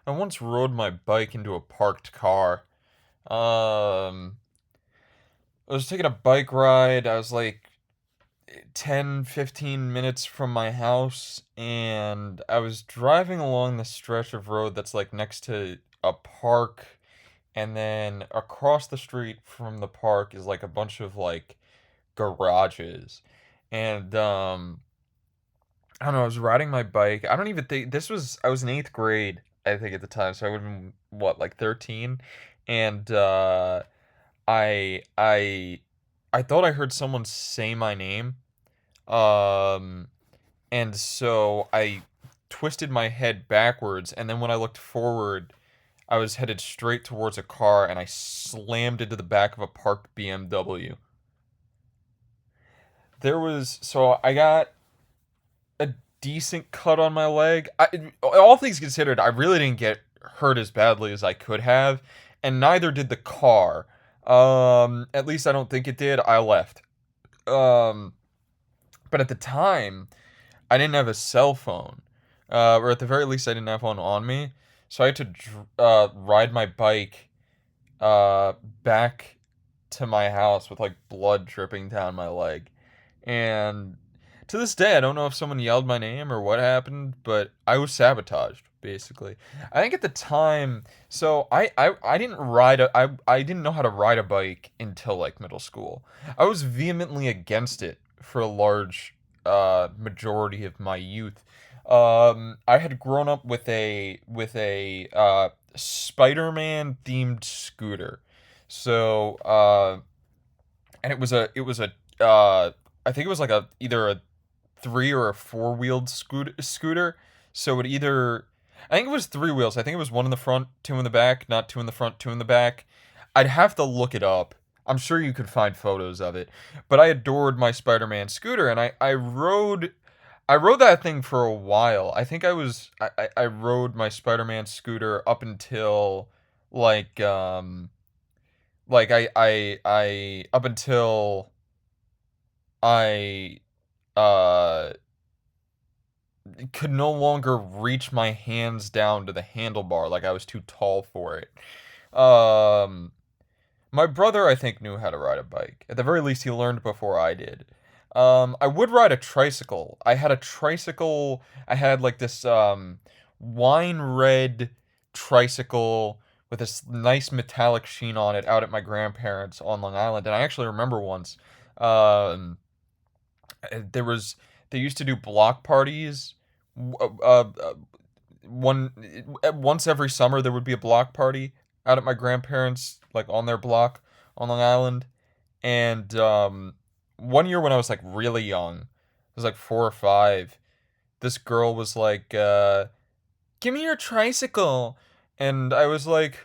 I once rode my bike into a parked car. Um, I was taking a bike ride. I was like 10, 15 minutes from my house, and I was driving along the stretch of road that's like next to a park, and then across the street from the park is like a bunch of like garages. And I don't know, I was riding my bike. I don't even think I was in eighth grade, I think, at the time, so I would have been what, like 13? And I I I thought I heard someone say my name. Um and so I twisted my head backwards, and then when I looked forward, I was headed straight towards a car, and I slammed into the back of a parked BMW. I got a decent cut on my leg. All things considered, I really didn't get hurt as badly as I could have, and neither did the car. At least I don't think it did. I left. Um, but at the time, I didn't have a cell phone, or at the very least, I didn't have one on me. So I had to ride my bike uh, back to my house with like blood dripping down my leg. And to this day, I don't know if someone yelled my name or what happened, but I was sabotaged, basically. I think at the time, so I didn't I didn't know how to ride a bike until like middle school. I was vehemently against it for a large majority of my youth. I had grown up with a Spider-Man themed scooter. So and it was a I think it was like a either a three or a four wheeled scooter. So it either I think it was three wheels. I think it was one in the front, two in the back, not two in the front, two in the back. I'd have to look it up. I'm sure you could find photos of it. But I adored my Spider-Man scooter, and I rode that thing for a while. I think I rode my Spider-Man scooter up until like I up until I uh could no longer reach my hands down to the handlebar, like I was too tall for it. Um my brother, I think, knew how to ride a bike. At the very least, he learned before I did. I would ride a tricycle. I had a tricycle. I had like this wine red tricycle with this nice metallic sheen on it out at my grandparents' on Long Island. And I actually remember once, um, there was they used to do block parties. One Once every summer there would be a block party out at my grandparents, like on their block on Long Island. And one year when I was like really young, I was like 4 or 5. This girl was like, "Give me your tricycle," and I was like,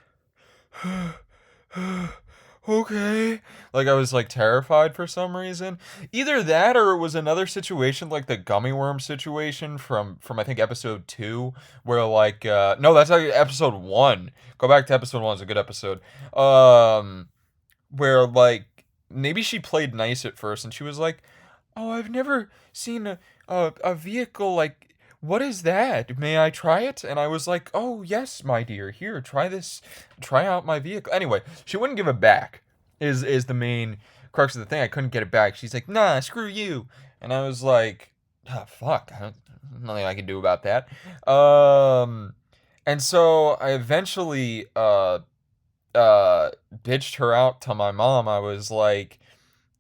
okay. Like I was like terrified for some reason. Either that or it was another situation like the gummy worm situation from I think episode 2 where like no, that's like episode 1. Go back to episode 1, it's a good episode. Where like maybe she played nice at first and she was like, "Oh, I've never seen a vehicle like what is that? May I try it?" And I was like, "Oh, yes, my dear. Here, try this. Try out my vehicle." Anyway, she wouldn't give it back. Is the main crux of the thing. I couldn't get it back. She's like, "Nah, screw you." And I was like, "Ah, fuck. Nothing I can do about that." Um and so I eventually bitched her out to my mom. I was like,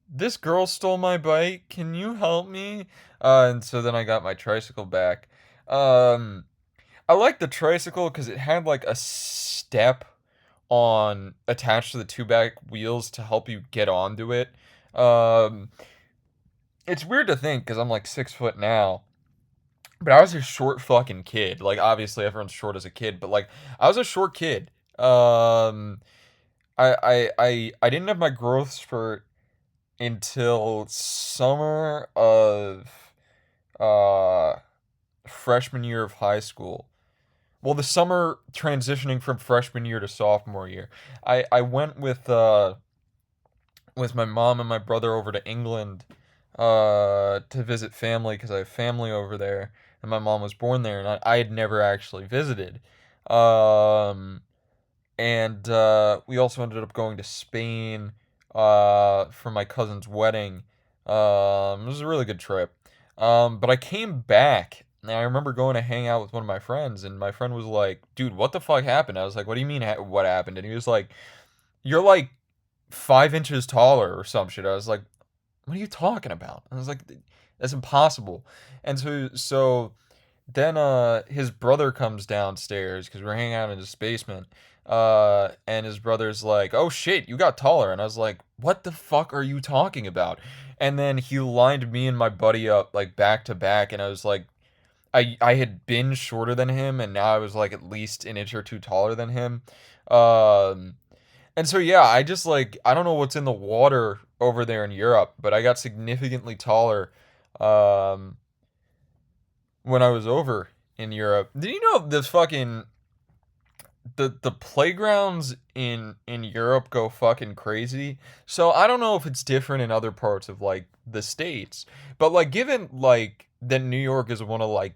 "This girl stole my bike. Can you help me?" And so then I got my tricycle back. Um, I liked the tricycle because it had like a step on attached to the two back wheels to help you get onto it. Um, it's weird to think because I'm like 6 foot now, but I was a short fucking kid. Like obviously everyone's short as a kid, but like I was a short kid. I didn't have my growth spurt until summer of uh freshman year of high school. Well, the summer transitioning from freshman year to sophomore year. I went with my mom and my brother over to England to visit family because I have family over there and my mom was born there and I had never actually visited. Um, and we also ended up going to Spain for my cousin's wedding. It was a really good trip. But I came back and I remember going to hang out with one of my friends, and my friend was like, "Dude, what the fuck happened?" I was like, "What do you mean, what happened?" And he was like, "You're like 5 inches taller or some shit." I was like, "What are you talking about?" I was like, "That's impossible." And so then his brother comes downstairs because we're hanging out in his basement. And his brother's like, "Oh shit, you got taller." And I was like, "What the fuck are you talking about?" And then he lined me and my buddy up like back to back, and I was like, I had been shorter than him, and now I was like at least an inch or two taller than him. Um, and so yeah, I just like I don't know what's in the water over there in Europe, but I got significantly taller. Um, when I was over in Europe. Did you know this fucking the playgrounds in Europe go fucking crazy? So I don't know if it's different in other parts of like the states, but like given like that New York is one of like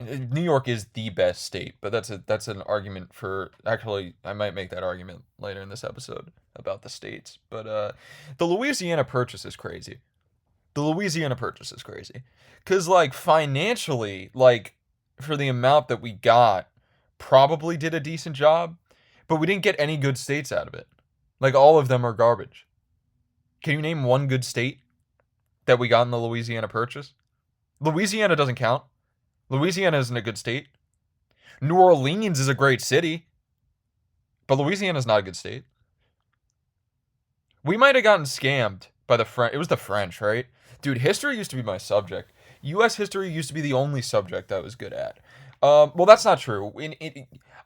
New York is the best state, but that's an argument for actually I might make that argument later in this episode about the states. But the Louisiana Purchase is crazy. The Louisiana Purchase is crazy. Cause like financially, like for the amount that we got, probably did a decent job, but we didn't get any good states out of it. Like all of them are garbage. Can you name one good state that we got in the Louisiana Purchase? Louisiana doesn't count. Louisiana isn't a good state. New Orleans is a great city, but Louisiana is not a good state. We might have gotten scammed by the French. It was the French, right? Dude, history used to be my subject. U.S. history used to be the only subject I was good at. Well, that's not true.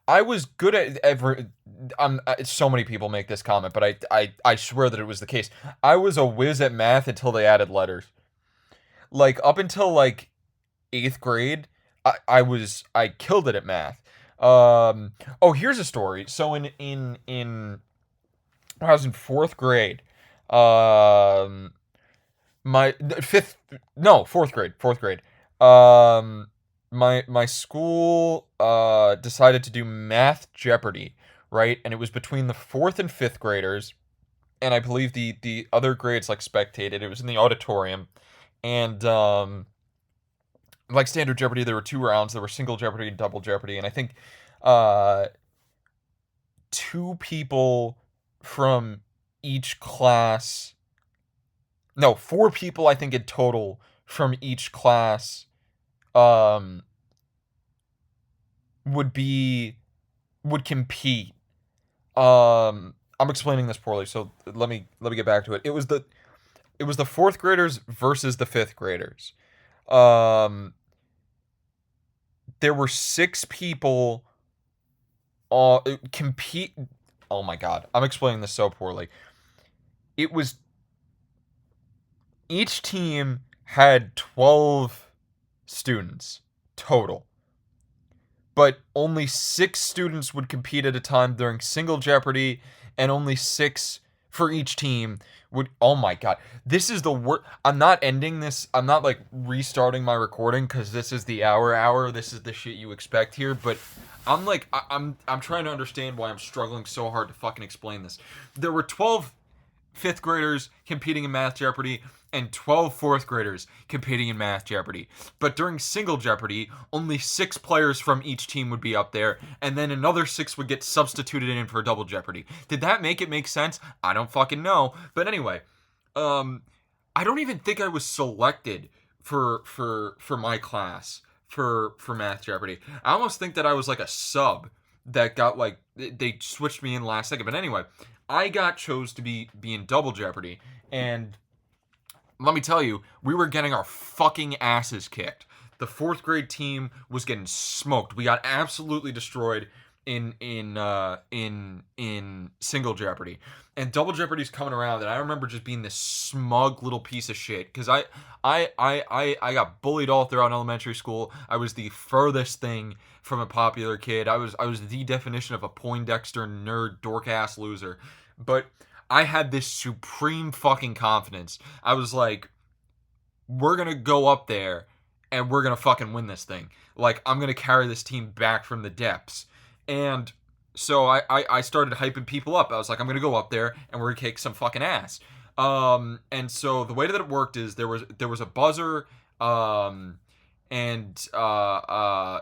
I was good at every. So many people make this comment, but I swear that it was the case. I was a whiz at math until they added letters. Like up until like eighth grade, I killed it at math. Oh, here's a story. So in when I was in fourth grade, um, my fifth, no, fourth grade. Um, my school decided to do Math Jeopardy, right? And it was between the fourth and fifth graders, and I believe the other grades like spectated. It was in the auditorium, and like standard Jeopardy, there were two rounds. There were single Jeopardy and double Jeopardy, and I think uh two people from each class. No, four people I think in total from each class um would be would compete. I'm explaining this poorly, so let me get back to it. It was the fourth graders versus the fifth graders. Um there were six people compete. Oh my god, I'm explaining this so poorly. It was each team had 12 students total, but only 6 students would compete at a time during single Jeopardy, and only 6 for each team would. Oh my god, this is the worst. I'm not ending this. I'm not like restarting my recording because this is the hour. This is the shit you expect here, but. I'm like I'm trying to understand why I'm struggling so hard to fucking explain this. There were 12 fifth graders competing in Math Jeopardy and 12 fourth graders competing in Math Jeopardy. But during single Jeopardy, only 6 players from each team would be up there, and then another 6 would get substituted in for double Jeopardy. Did that make it make sense? I don't fucking know. But anyway, um, I don't even think I was selected for my class for Math Jeopardy. I almost think that I was like a sub that got like they switched me in last second. But anyway, I got chose to be in double Jeopardy, and let me tell you, we were getting our fucking asses kicked. The fourth grade team was getting smoked. We got absolutely destroyed in single Jeopardy, and double Jeopardy's coming around. And I remember just being this smug little piece of shit because I got bullied all throughout elementary school. I was the furthest thing from a popular kid. I was the definition of a Poindexter nerd dork ass loser, but I had this supreme fucking confidence. I was like, we're gonna go up there and we're gonna fucking win this thing. Like, I'm gonna carry this team back from the depths. And so I started hyping people up. I was like, I'm gonna go up there and we're gonna kick some fucking ass. And so the way that it worked is there was a buzzer, and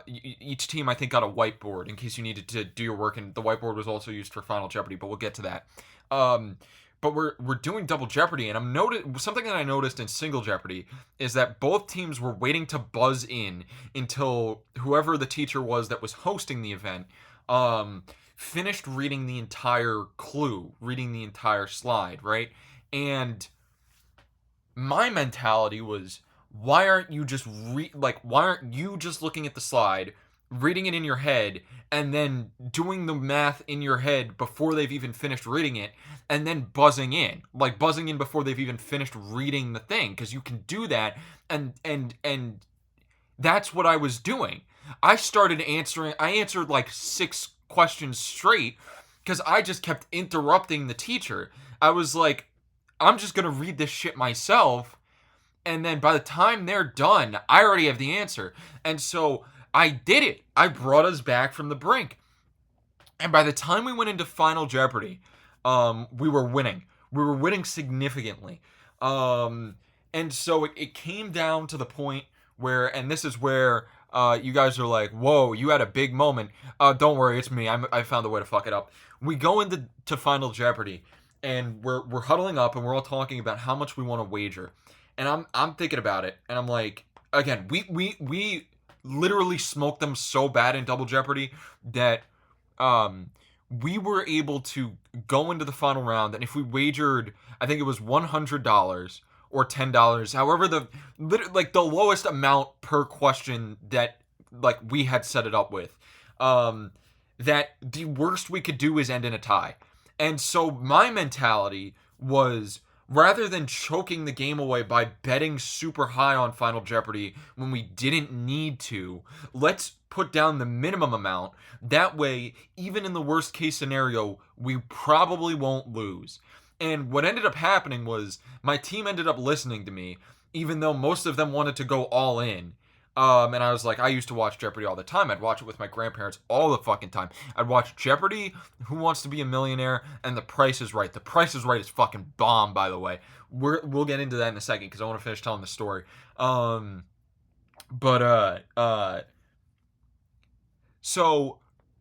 each team I think got a whiteboard in case you needed to do your work, and the whiteboard was also used for Final Jeopardy, but we'll get to that. Um, but we're doing Double Jeopardy, and something that I noticed in Single Jeopardy is that both teams were waiting to buzz in until whoever the teacher was that was hosting the event um, finished reading the entire clue, reading the entire slide, right? And my mentality was, why aren't you just looking at the slide, reading it in your head, and then doing the math in your head before they've even finished reading it, and then buzzing in before they've even finished reading the thing, because you can do that. And that's what I was doing. I answered like 6 questions straight because I just kept interrupting the teacher. I was like, I'm just gonna read this shit myself, and then by the time they're done, I already have the answer. And so I did it. I brought us back from the brink. And by the time we went into Final Jeopardy, we were winning. We were winning significantly. Um, and so it came down to the point where, and this is where you guys are like, whoa, you had a big moment. Don't worry, it's me. I found a way to fuck it up. We go into Final Jeopardy, and we're huddling up, and we're all talking about how much we want to wager. And I'm thinking about it, and I'm like, again, we literally smoked them so bad in Double Jeopardy that um we were able to go into the final round, and if we wagered, I think it was $100 or $10, however like the lowest amount per question that like we had set it up with, that the worst we could do is end in a tie. And so my mentality was, rather than choking the game away by betting super high on Final Jeopardy when we didn't need to, let's put down the minimum amount. That way, even in the worst case scenario, we probably won't lose. And what ended up happening was my team ended up listening to me, even though most of them wanted to go all in. And I was like, I used to watch Jeopardy all the time. I'd watch it with my grandparents all the fucking time. I'd watch Jeopardy, Who Wants to Be a Millionaire, and The Price is Right. The Price is Right is fucking bomb, by the way. We'll get into that in a second because I want to finish telling the story. So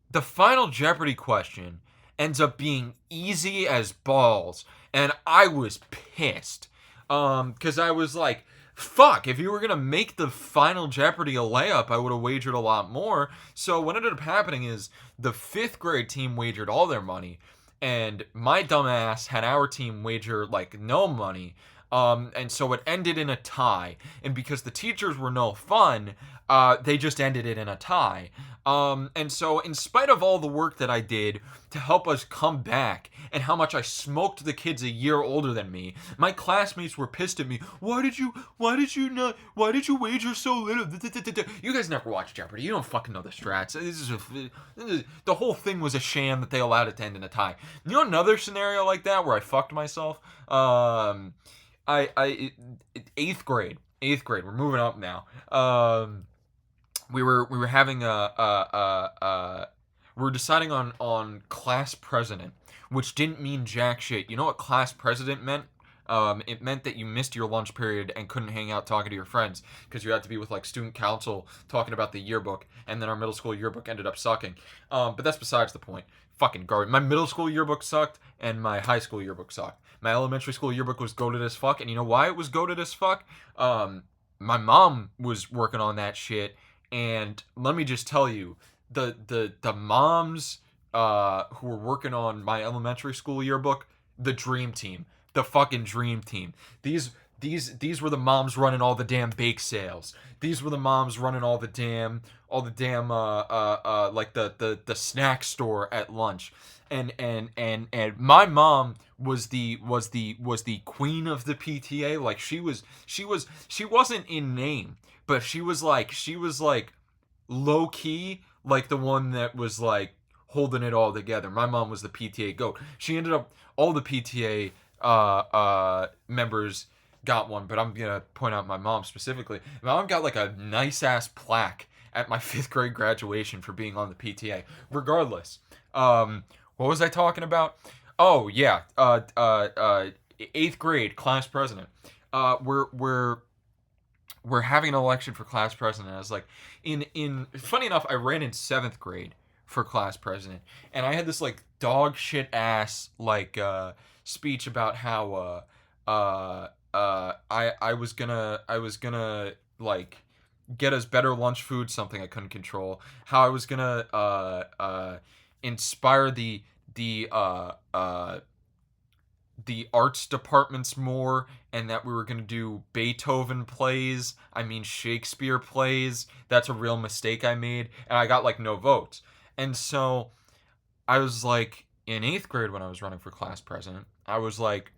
the Final Jeopardy question ends up being easy as balls, and I was pissed. Because I was like, fuck, if you were gonna make the Final Jeopardy a layup, I would have wagered a lot more. So what ended up happening is the 5th grade team wagered all their money, and my dumbass had our team wager like no money. And so it ended in a tie. And because the teachers were no fun, they just ended it in a tie. And so in spite of all the work that I did to help us come back, and how much I smoked the kids a year older than me, my classmates were pissed at me. Why did you wager so little? You guys never watched Jeopardy. You don't fucking know the strats. The whole thing was a sham that they allowed it to end in a tie. You know another scenario like that where I fucked myself? I 8th grade. We're moving up now. We were having we were deciding on class president, which didn't mean jack shit. You know what class president meant? It meant that you missed your lunch period and couldn't hang out talking to your friends because you had to be with like student council talking about the yearbook, and then our middle school yearbook ended up sucking. But that's besides the point. Fucking garbage. My middle school yearbook sucked, and my high school yearbook sucked. My elementary school yearbook was goated as fuck, and you know why it was goated as fuck? My mom was working on that shit, and let me just tell you, the moms who were working on my elementary school yearbook, the dream team, the fucking dream team. These were the moms running all the damn bake sales. These were the moms running all the damn like the snack store at lunch. And my mom was the queen of the PTA. Like she wasn't in name, but she was like low key, like the one that was like holding it all together. My mom was the PTA goat. She ended up, all the PTA members got one, but I'm gonna point out my mom specifically. My mom got like a nice ass plaque at my 5th grade graduation for being on the PTA. Regardless, what was I talking about? Oh yeah, 8th grade class president. We're having an election for class president. I was like, in funny enough, I ran in 7th grade for class president, and I had this like dog shit ass like speech about how I was gonna like get us better lunch food, something I couldn't control. How I was gonna inspire the arts departments more, and that we were going to do Beethoven plays, I mean Shakespeare plays. That's a real mistake I made, and I got like no votes. And so I was like, in 8th grade when I was running for class president, I was like,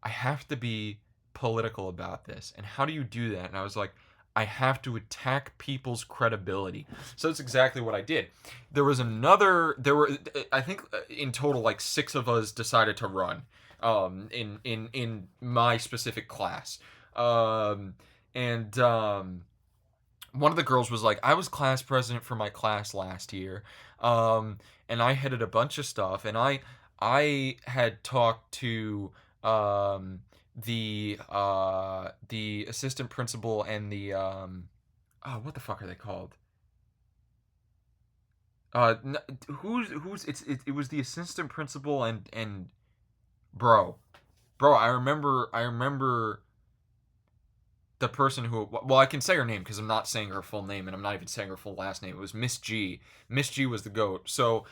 I have to be political about this. And how do you do that? And I was like, I have to attack people's credibility. So that's exactly what I did. I think in total, like 6 of us decided to run in my specific class. And one of the girls was like, I was class president for my class last year. And I headed a bunch of stuff. And I had talked to the assistant principal and the oh, what the fuck are they called? It was the assistant principal and bro, I remember the person who, well, I can say her name because I'm not saying her full name, and I'm not even saying her full last name. It was Miss G. Miss G was the goat. So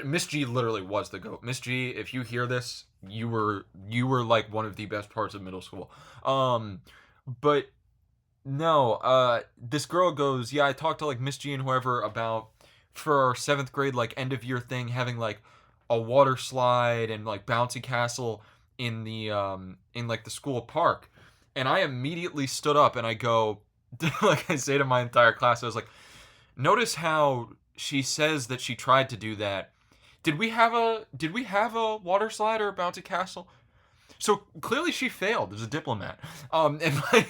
Miss G literally was the goat. Miss G, if you hear this, you were like one of the best parts of middle school. But no, this girl goes, yeah, I talked to like Miss G and whoever about for our 7th grade like end of year thing, having like a water slide and like bouncy castle in like the school park. And I immediately stood up and I go, like I say to my entire class, I was like, notice how she says that she tried to do that. Did we have a water slide or a bouncy castle? So clearly she failed as a diplomat. And my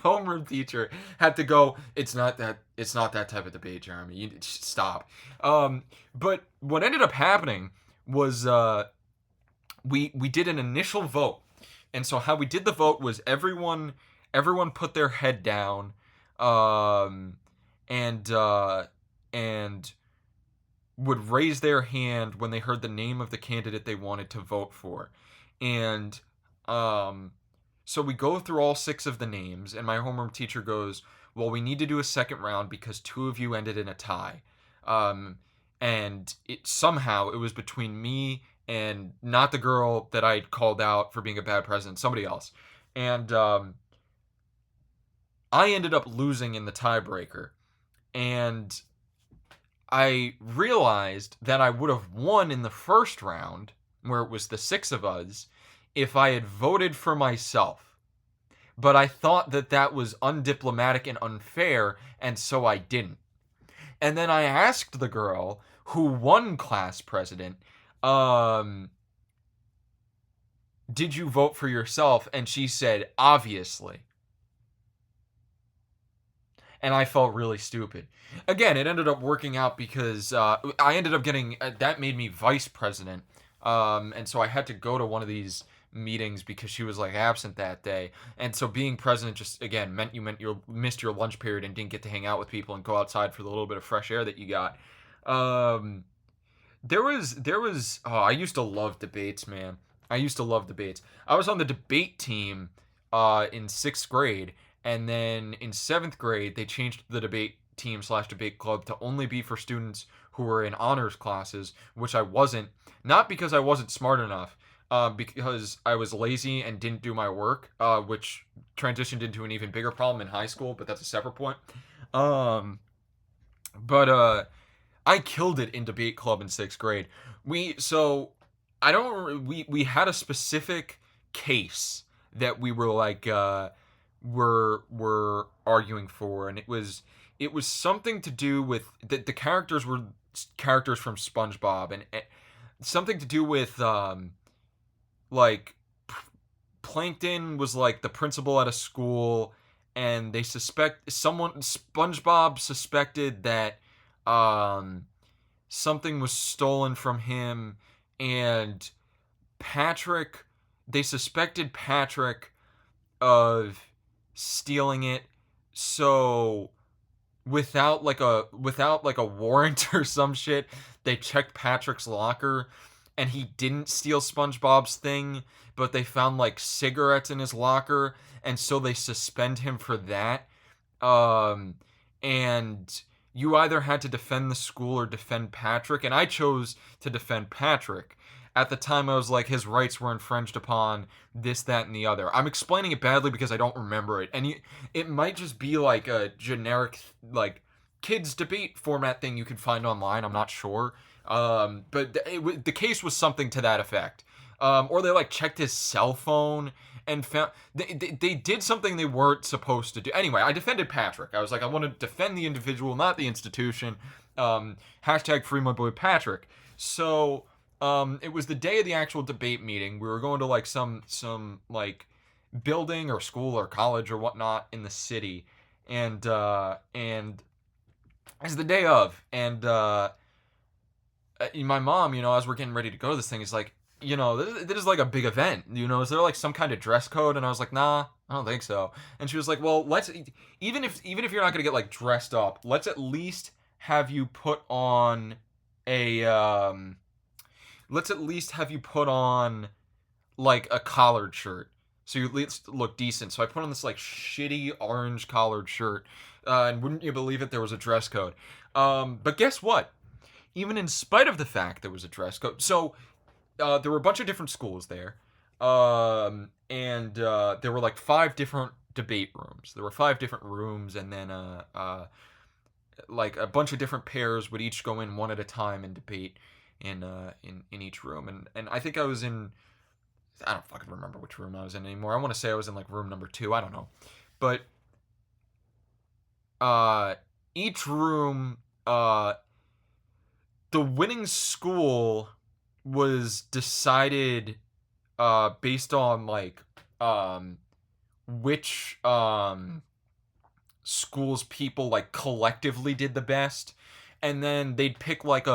homeroom teacher had to go, it's not that type of debate, Jeremy. You stop. But what ended up happening was we did an initial vote. And so how we did the vote was everyone put their head down, and would raise their hand when they heard the name of the candidate they wanted to vote for. And so we go through all 6 of the names, and my homeroom teacher goes, well, we need to do a second round because 2 of you ended in a tie. And somehow it was between me and not the girl that I called out for being a bad president, somebody else. And I ended up losing in the tiebreaker. And I realized that I would have won in the first round, where it was the 6 of us, if I had voted for myself. But I thought that that was undiplomatic and unfair, and so I didn't. And then I asked the girl who won class president, did you vote for yourself? And she said, obviously. And I felt really stupid. Again, it ended up working out because I ended up getting, that made me vice president. And so I had to go to one of these meetings because she was like absent that day. And so being president just, again, meant you missed your lunch period and didn't get to hang out with people and go outside for the little bit of fresh air that you got. There was oh, I used to love debates, man. I used to love debates. I was on the debate team in 6th grade, and then in 7th grade they changed the debate team / debate club to only be for students who were in honors classes, which I wasn't. Not because I wasn't smart enough, because I was lazy and didn't do my work, which transitioned into an even bigger problem in high school, but that's a separate point. But I killed it in debate club in 6th grade. We had a specific case that we were like were arguing for, and it was something to do with the characters were characters from SpongeBob, and something to do with like Plankton was like the principal at a school, and they suspect someone. SpongeBob suspected that um, something was stolen from him, and Patrick. They suspected Patrick of stealing it, so without like a warrant or some shit, they checked Patrick's locker, and he didn't steal SpongeBob's thing, but they found like cigarettes in his locker, and so they suspend him for that. um and you either had to defend the school or defend Patrick, and I chose to defend Patrick. At the time, I was like, his rights were infringed upon, this, that, and the other. I'm explaining it badly because I don't remember it, and it might just be like a generic like kids debate format thing you can find online. I'm not sure, but the case was something to that effect. Or they like checked his cell phone and found they did something they weren't supposed to do. Anyway, I defended Patrick. I was like, I want to defend the individual, not the institution. Hashtag free my boy Patrick. So it was the day of the actual debate meeting. We were going to like some like building or school or college or whatnot in the city, and it's the day of, and my mom, as we're getting ready to go to this thing, is like, this is like a big event. Is there like some kind of dress code? And I was like, nah, I don't think so. And she was like, well, let's even if you're not gonna get like dressed up, let's at least have you put on a let's at least have you put on like a collared shirt, so you at least look decent. So I put on this like shitty orange collared shirt, and wouldn't you believe it, there was a dress code. But guess what? Even in spite of the fact there was a dress code, so there were a bunch of different schools there, and there were like 5 different debate rooms. There were 5 different rooms, and then like a bunch of different pairs would each go in one at a time and debate in each room. And I think I was in, I don't fucking remember which room I was in anymore. I want to say I was in like room number 2. I don't know, but each room, the winning school was decided based on like which schools people like collectively did the best, and then they'd pick like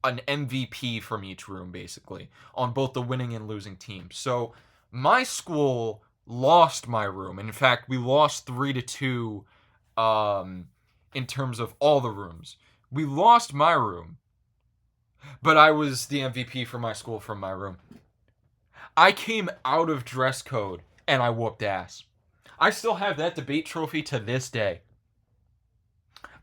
an MVP from each room, basically, on both the winning and losing teams. So my school lost my room. In fact, we lost 3-2 in terms of all the rooms. We lost my room, but I was the MVP for my school from my room. I came out of dress code and I whooped ass. I still have that debate trophy to this day.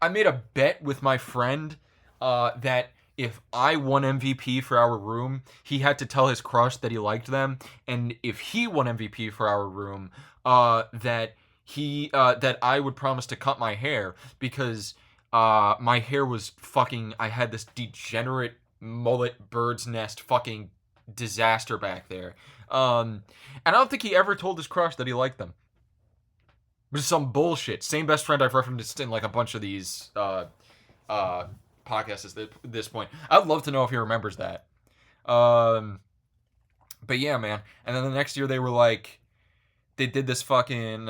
I made a bet with my friend that if I won MVP for our room, he had to tell his crush that he liked them, and if he won MVP for our room, that I would promise to cut my hair, because my hair was fucking. I had this degenerate mullet bird's nest fucking disaster back there, and I don't think he ever told his crush that he liked them. Which is some bullshit. Same best friend I've referenced in like a bunch of these podcasts at this point. I'd love to know if he remembers that. But yeah, man. And then the next year they were like, they did this fucking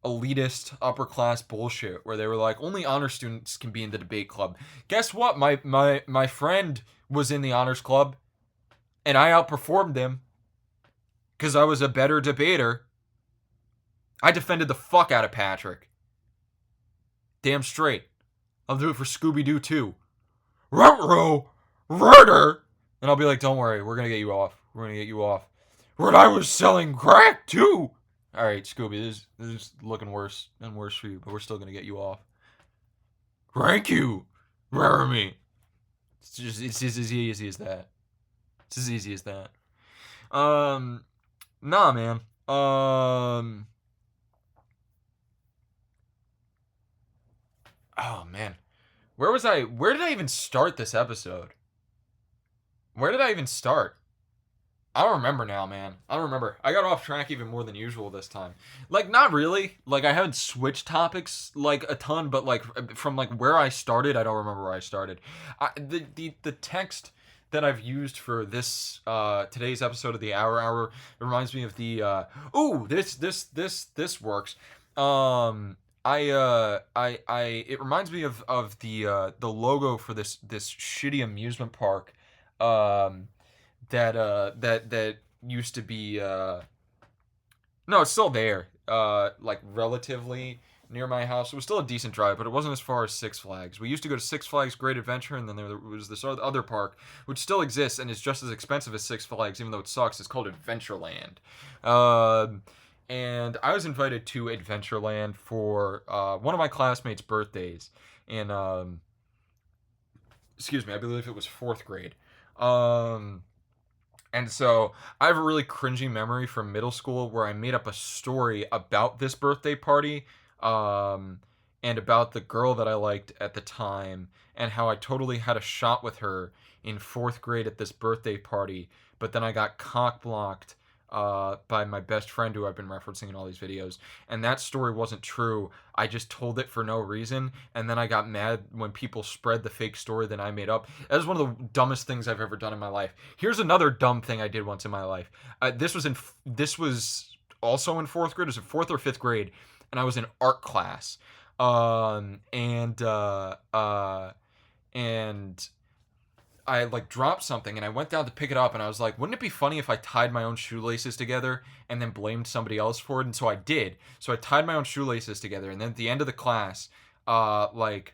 elitist upper class bullshit where they were like, only honor students can be in the debate club. Guess what? My friend was in the honors club, and I outperformed him because I was a better debater. I defended the fuck out of Patrick. Damn straight. I'll do it for Scooby-Doo too. Ruh-roh! Murder! And I'll be like, don't worry, we're gonna get you off. We're gonna get you off. When I was selling crack too! Alright, Scooby, this is looking worse and worse for you, but we're still gonna get you off. Thank you, Jeremy. It's as easy as that. It's as easy as that. Nah, man. Oh, man. Where did I even start this episode? Where did I even start? I don't remember now, man. I don't remember. I got off track even more than usual this time. Like, not really. Like, I haven't switched topics, like, a ton, but, like, from, like, where I started, I don't remember where I started. The text that I've used for this today's episode of the Hour Hour. It reminds me of the ooh, this works. Um it reminds me of the logo for this shitty amusement park that used to be no, it's still there. Like relatively near my house. It was still a decent drive, but it wasn't as far as Six Flags. We used to go to Six Flags Great Adventure, and then there was this other park, which still exists and is just as expensive as Six Flags, even though it sucks. It's called Adventureland. And I was invited to Adventureland for one of my classmates' birthdays, and excuse me, I believe it was fourth grade. Um, and so I have a really cringy memory from middle school where I made up a story about this birthday party, um, and about the girl that I liked at the time, and how I totally had a shot with her in fourth grade at this birthday party, but then I got cock blocked by my best friend who I've been referencing in all these videos. And that story wasn't true. I just told it for no reason, and then I got mad when people spread the fake story that I made up. That is one of the dumbest things I've ever done in my life. Here's another dumb thing I did once in my life. This was also in fourth grade. It was in fourth or fifth grade, and I was in art class. And I like dropped something and I went down to pick it up and I was like, wouldn't it be funny if I tied my own shoelaces together and then blamed somebody else for it? And so I did. So I tied my own shoelaces together, and then at the end of the class, like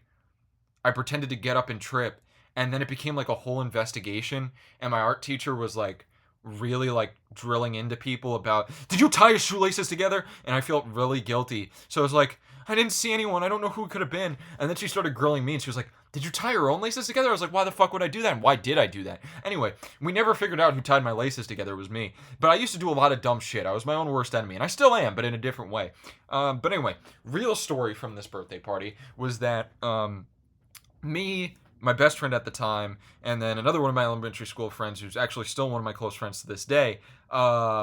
I pretended to get up and trip, and then it became like a whole investigation, and my art teacher was like really like drilling into people about, did you tie your shoelaces together? And I felt really guilty. So I was like, I didn't see anyone. I don't know who it could have been. And then she started grilling me and she was like, did you tie your own laces together? I was like, why the fuck would I do that? And why did I do that? Anyway, we never figured out who tied my laces together. It was me. But I used to do a lot of dumb shit. I was my own worst enemy, and I still am, but in a different way. But anyway, real story from this birthday party was that me, my best friend at the time, and then another one of my elementary school friends, who's actually still one of my close friends to this day, we're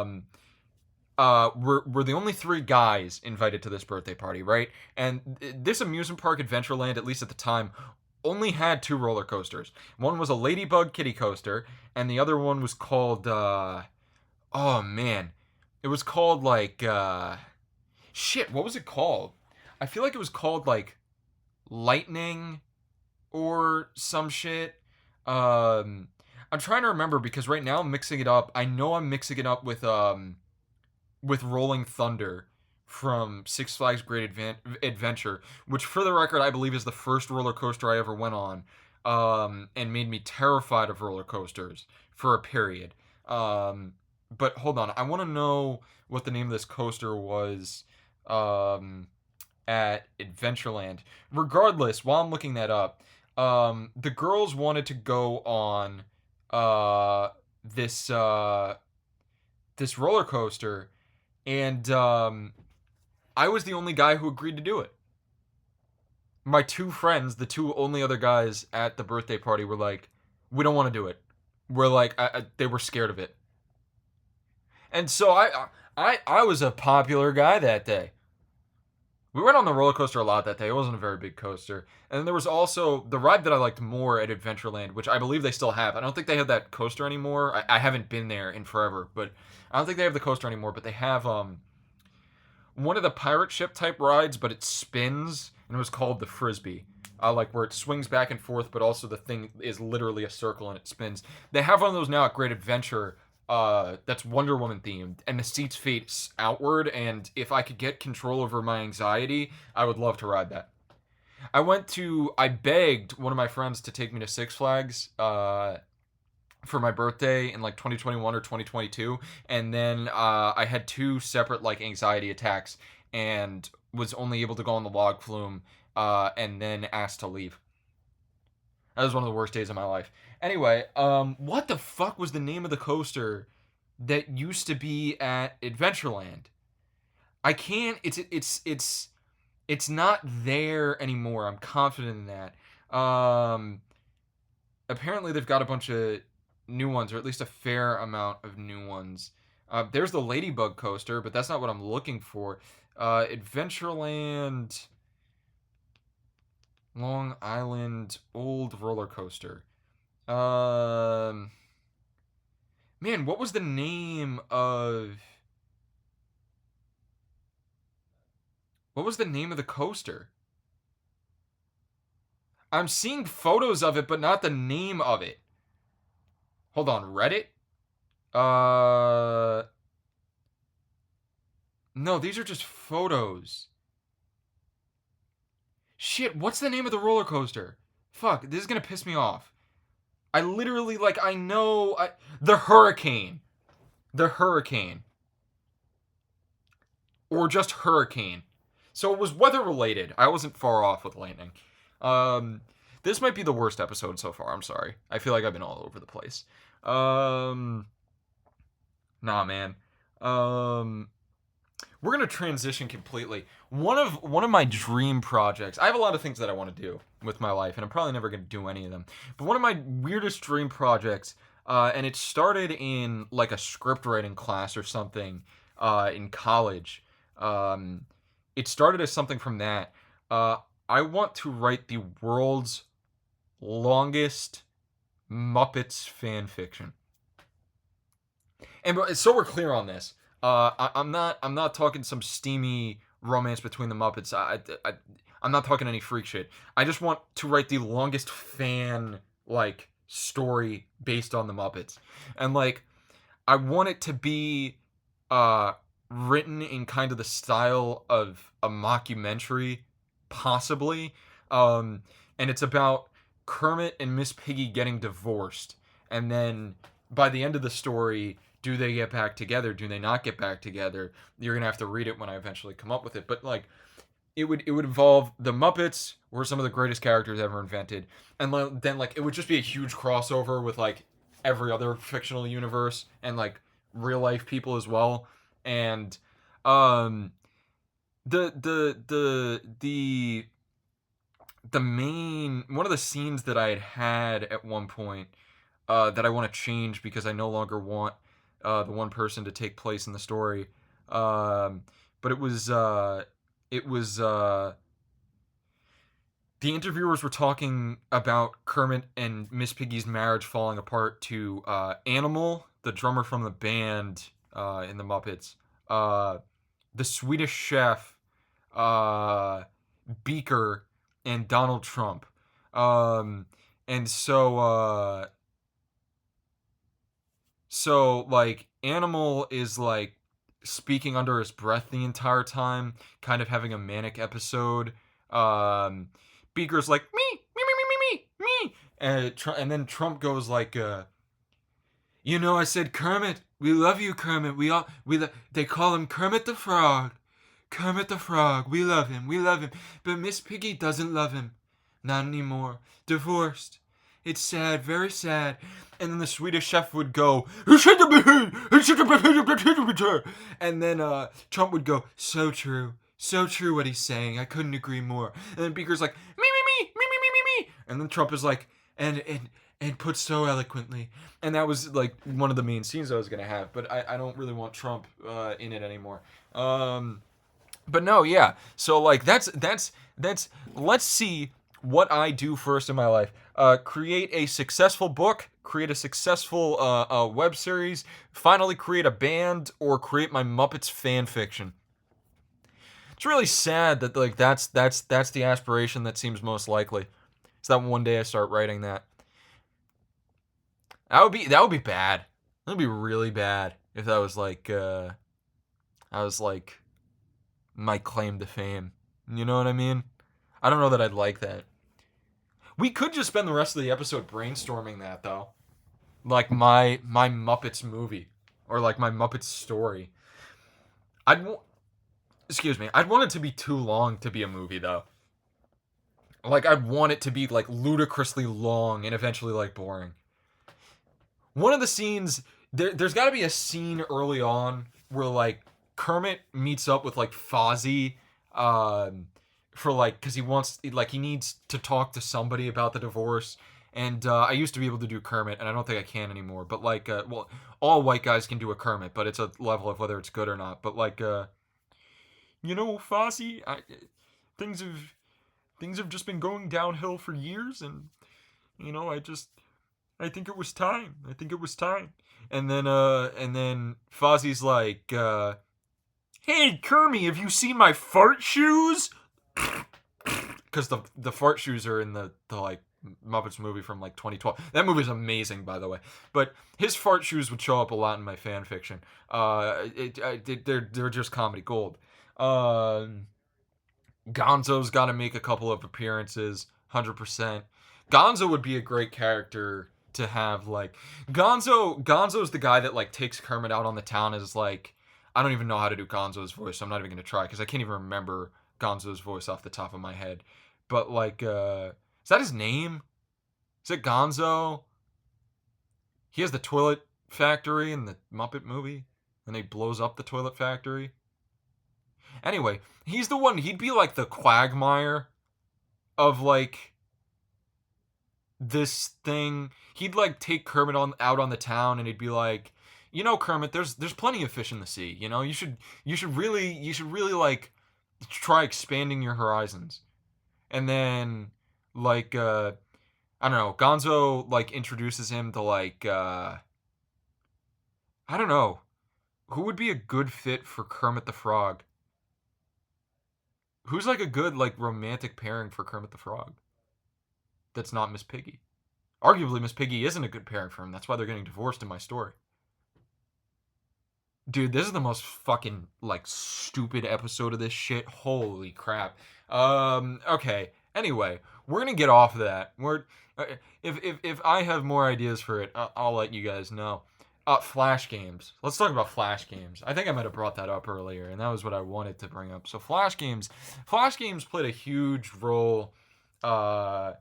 the only three guys invited to this birthday party, right? And this amusement park, Adventureland, at least at the time, only had two roller coasters. One was a Ladybug kiddie coaster, and the other one was called, oh man, it was called like, shit, what was it called? I feel like it was called like Lightning or some shit. I'm trying to remember because right now I'm mixing it up. I know I'm mixing it up with Rolling Thunder from Six Flags Great Adventure, which for the record I believe is the first roller coaster I ever went on, and made me terrified of roller coasters for a period. But hold on, I want to know what the name of this coaster was at Adventureland. Regardless, while I'm looking that up, the girls wanted to go on this this roller coaster, and I was the only guy who agreed to do it. My two friends, the two only other guys at the birthday party, were like, "We don't want to do it." We're like, they were scared of it, and so I was a popular guy that day. We went on the roller coaster a lot that day. It wasn't a very big coaster. And then there was also the ride that I liked more at Adventureland, which I believe they still have. I don't think they have that coaster anymore. I haven't been there in forever, but I don't think they have the coaster anymore. But they have one of the pirate ship type rides, but it spins, and it was called the Frisbee. Like where it swings back and forth, but also the thing is literally a circle and it spins. They have one of those now at Great Adventure, that's Wonder Woman themed, and the seats face outward, and if I could get control over my anxiety, I would love to ride that. I begged one of my friends to take me to Six Flags for my birthday in like 2021 or 2022, and then I had two separate like anxiety attacks and was only able to go on the log flume, and then asked to leave. That was one of the worst days of my life. Anyway, what the fuck was the name of the coaster that used to be at Adventureland? I can't. It's not there anymore. I'm confident in that. Apparently they've got a bunch of new ones, or at least a fair amount of new ones. There's the Ladybug coaster, but that's not what I'm looking for. Adventureland Long Island old roller coaster. Um, man, what was the name of the coaster? I'm seeing photos of it, but not the name of it. Hold on, Reddit? Uh, no, these are just photos. Shit, what's the name of the roller coaster? Fuck, this is gonna piss me off. I literally, like, I know. The Hurricane. The Hurricane. Or just Hurricane. So it was weather related. I wasn't far off with lightning. Um, this might be the worst episode so far. I'm sorry. I feel like I've been all over the place. Um, nah, man. Um, we're gonna transition completely. One of my dream projects. I have a lot of things that I want to do with my life, and I'm probably never gonna do any of them. But one of my weirdest dream projects, and it started in like a script writing class or something, in college. Um, it started as something from that. Uh, I want to write the world's longest Muppets fan fiction. And so we're clear on this. I'm not talking some steamy romance between the Muppets. I'm not talking any freak shit. I just want to write the longest fan like story based on the Muppets, and like I want it to be uh written in kind of the style of a mockumentary, possibly. Um, and it's about Kermit and Miss Piggy getting divorced, and then by the end of the story, do they get back together? Do they not get back together? You're gonna have to read it when I eventually come up with it. But like, it would involve the Muppets were some of the greatest characters ever invented, and then like it would just be a huge crossover with like every other fictional universe and like real life people as well. And um, the main one of the scenes that I had at one point, that I want to change because I no longer want the one person to take place in the story. Um, but it was the interviewers were talking about Kermit and Miss Piggy's marriage falling apart to Animal, the drummer from the band in the Muppets, uh, the Swedish Chef, uh, Beaker, and Donald Trump. Um, and so like Animal is like speaking under his breath the entire time, kind of having a manic episode. Um, Beaker's like me, me, me, me, me, me, me, and then Trump goes like, I said Kermit, we love you, Kermit. They call him Kermit the Frog. Kermit the Frog, we love him, we love him. But Miss Piggy doesn't love him. Not anymore. Divorced. It's sad, very sad. And then the Swedish Chef would go, and then Trump would go, so true what he's saying. I couldn't agree more. And then Beaker's like, me, me, me, me, me, me, me, me. And then Trump is like, and put so eloquently. And that was like one of the main scenes I was gonna have, but I don't really want Trump in it anymore. But no, yeah. So like that's let's see what I do first in my life. Create a successful book, create a successful web series, finally create a band, or create my Muppets fan fiction. It's really sad that like that's the aspiration that seems most likely. So that one day I start writing that. That would be bad. That would be really bad if that was like I was like my claim to fame. You know what I mean? I don't know that I'd like that. We could just spend the rest of the episode brainstorming that though. Like my Muppets movie or like my Muppets story. I'd excuse me. I'd want it to be too long to be a movie though. Like I'd want it to be like ludicrously long and eventually like boring. One of the scenes there's got to be a scene early on where like Kermit meets up with like Fozzie, um, for like because he needs to talk to somebody about the divorce. And I used to be able to do Kermit, and I don't think I can anymore. But like, well, all white guys can do a Kermit, but it's a level of whether it's good or not. But like, Fozzie, things have things have just been going downhill for years, and I just I think it was time. I think it was time. And then Fozzie's like, "Hey, Kermie, have you seen my fart shoes?" Because the fart shoes are in the like Muppets movie from like 2012. That movie's amazing, by the way. But his fart shoes would show up a lot in my fan fiction. They're just comedy gold. Uh, Gonzo's got to make a couple of appearances, 100%. Gonzo would be a great character to have. Like Gonzo's the guy that like takes Kermit out on the town as like, I don't even know how to do Gonzo's voice, so I'm not even gonna try because I can't even remember Gonzo's voice off the top of my head. But like, is that his name? Is it Gonzo? He has the toilet factory in the Muppet movie, and he blows up the toilet factory. Anyway, he's the one. He'd be like the Quagmire of like this thing. He'd like take Kermit on out on the town, and he'd be like, you know, Kermit, there's plenty of fish in the sea. You know, you should really like try expanding your horizons. And then like I don't know, Gonzo like introduces him to like I don't know who would be a good fit for Kermit the Frog. Who's like a good like romantic pairing for Kermit the Frog? That's not Miss Piggy. Arguably, Miss Piggy isn't a good pairing for him. That's why they're getting divorced in my story. Dude, this is the most fucking like stupid episode of this shit. Holy crap. Okay. Anyway, we're gonna get off of that. Uh, if I have more ideas for it, I'll let you guys know. Flash games. Let's talk about flash games. I think I might have brought that up earlier, and that was what I wanted to bring up. So flash games played a huge role, uh,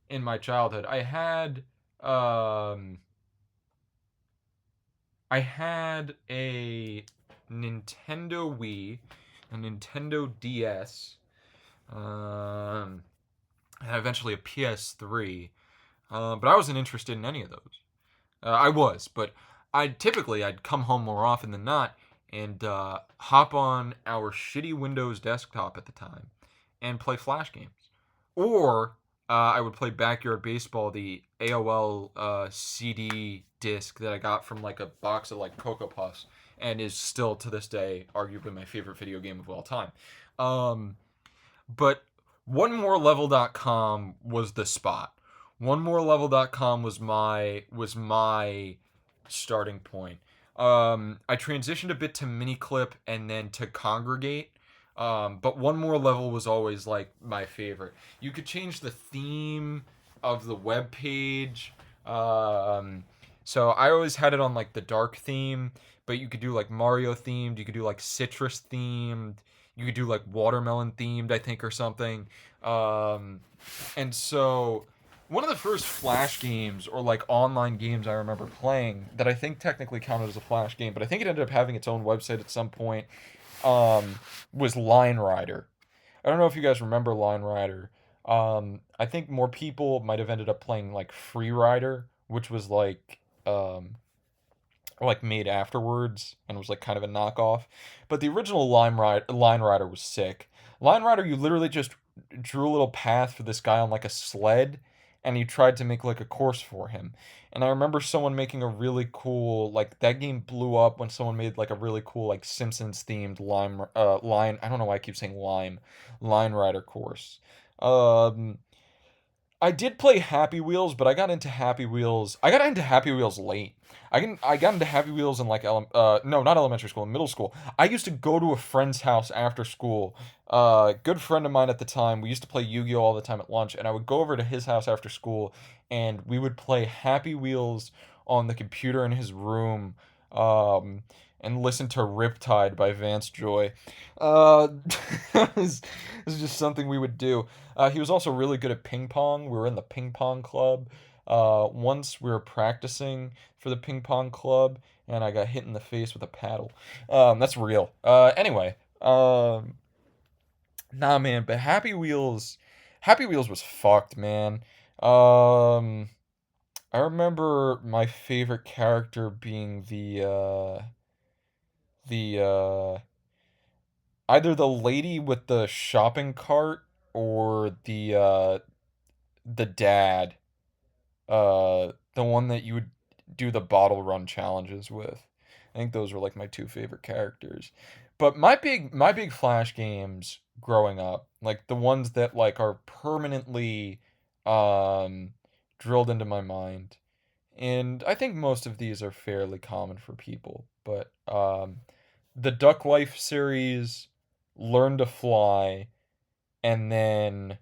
in my childhood. Um, I had a Nintendo Wii, a Nintendo DS, um, and eventually a PS3. But I wasn't interested in any of those. I was, but I'd come home more often than not and hop on our shitty Windows desktop at the time and play Flash games. Or I would play Backyard Baseball, the AOL CD disc that I got from like a box of like Cocoa Puffs, and is still to this day arguably my favorite video game of all time. Um, but OneMoreLevel.com was the spot. OneMoreLevel.com was my starting point. I transitioned a bit to Miniclip and then to Congregate. But One More Level was always like my favorite. You could change the theme of the web page. So I always had it on like the dark theme, but you could do like Mario themed. You could do like citrus themed. You could do like watermelon themed, I think, or something. Um, and so one of the first Flash games or like online games I remember playing that I think technically counted as a Flash game, but I think it ended up having its own website at some point, was Line Rider. I don't know if you guys remember Line Rider. I think more people might have ended up playing like Free Rider, which was like made afterwards and was like kind of a knockoff. But the original Line Rider was sick. Line Rider, you literally just drew a little path for this guy on like a sled, and you tried to make like a course for him. And I remember someone making a really cool like that game blew up when someone made like a really cool like Simpsons themed line. I don't know why I keep saying Line Rider course. Um, I did play Happy Wheels, but I got into Happy Wheels. I got into Happy Wheels late. I got into Happy Wheels in like no, not elementary school, middle school. I used to go to a friend's house after school. Good friend of mine at the time. We used to play Yu-Gi-Oh all the time at lunch, and I would go over to his house after school, and we would play Happy Wheels on the computer in his room. And listen to Riptide by Vance Joy. Uh, this is just something we would do. He was also really good at ping pong. We were in the ping pong club. Once we were practicing for the ping pong club, and I got hit in the face with a paddle. That's real. Anyway, nah, man, but Happy Wheels was fucked, man. Um, I remember my favorite character being the either the lady with the shopping cart or the dad. the one that you would do the bottle run challenges with. I think those were like my two favorite characters. But my big Flash games growing up, like the ones that like are permanently um drilled into my mind. And I think most of these are fairly common for people, but the Duck Life series, Learn to Fly, and then